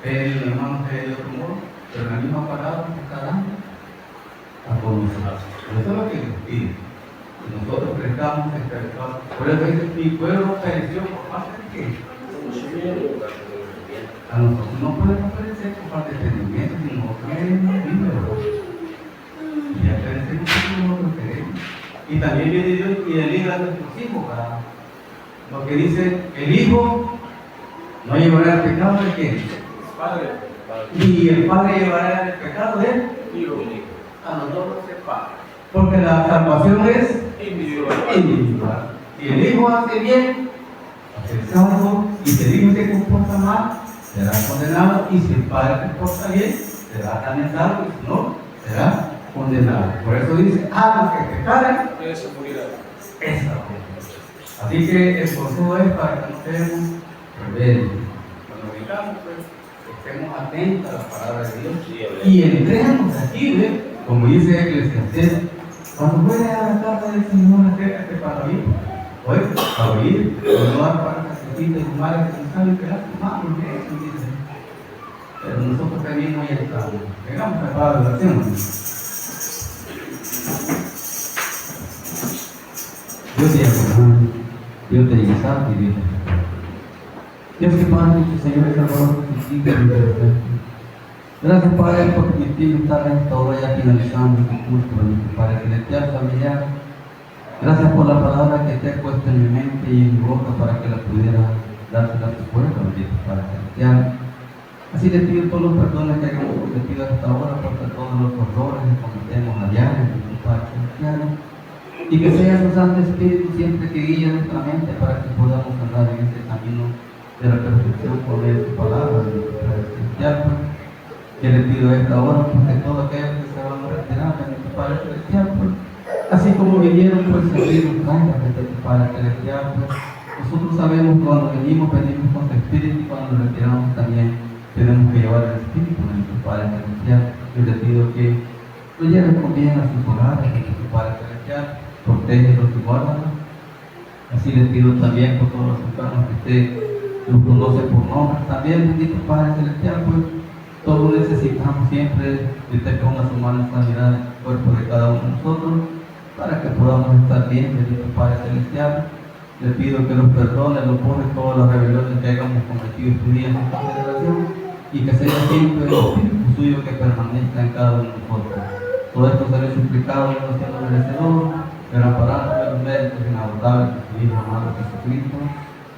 El hermano que de otro modo, pero la misma palabra que está dando a conocer. Eso es lo que Dios pide. Que nosotros crezcamos espiritual. Por eso dice, mi pueblo pereció por falta de qué. A nosotros no podemos perecer por falta de entendimiento, sino que queremos vivir. Y ya perecemos porque nosotros queremos. Y también viene Dios y elige a nuestros hijos. Lo que dice, el hijo no llevará el pecado de quién. Padre. Y el Padre llevará el pecado de Hijo. a nosotros el Padre. Porque la salvación es individual. Si el Hijo hace bien, hace salvo, y si el Hijo se comporta mal, será condenado. Y si el Padre se comporta bien, será también salvo, y si no, será condenado. Por eso dice, a los que pecaren, Esa morirá. esa. Así que el consejo es para que no seamos rebeldes. Cuando digamos, pues, estemos atentos a la palabra de Dios y entremos aquí, ¿ve? Como dice Eclesiastés, cuando vayas a la casa del Señor, acércate para oír, para oír, no dar para sacrificio y males que no saben que las manos de eso, dice. Pero nosotros también hoy estamos. Llegamos a la oración. Dios te ama, Dios te exalta y Dios te ama. Dios te Padre, tu Señor y Salvador, contigo y perfecto. Gracias, Padre, por permitirme estar en esta hora ya finalizando tu culto, Padre celestial, familiar. Gracias por la palabra que te he puesto en mi mente y en mi boca para que la pudiera dársela a tu pueblo, bendito Padre celestial. Así le pido todos los perdones que hayamos cometido hasta ahora, porque todos los errores que cometemos a diario, bendito Padre celestial. Y que sea tu Santo Espíritu siempre que guíe nuestra mente para que podamos andar en este camino de la perfección por medio de tu palabra, bendito Padre celestial. Yo le pido a esta hora porque todo aquello que se van a retirar, bendito Padre celestial, pues, así como vinieron, pues servir un traiga, bendito Padre celestial, pues, nosotros sabemos que cuando venimos con tu Espíritu y cuando nos retiramos también tenemos que llevar el Espíritu, bendito Padre celestial. Yo le pido que lo lleven con bien a sus hogares, bendito Padre celestial, protégelos y guárdalos. Así le pido también por todos los hermanos que usted los conoce por nombre, también, bendito Padre celestial, pues, todos necesitamos siempre que usted ponga su mano en sanidad en el cuerpo de cada uno de nosotros para que podamos estar bien, bendito Padre celestial. Le pido que nos perdone, nos borre todas las rebeliones que hayamos cometido estos días en esta generación y que sea siempre el Espíritu suyo que permanezca en cada uno de nosotros. Todo esto se le suplicado, no siendo merecedor, pero amparando de los méritos inagotables de su Hijo amado Jesucristo,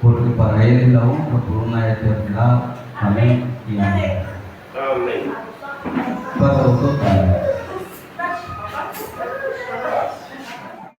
porque para Él es la honra por una eternidad. Amén y amén. Amén. Paz a vosotros.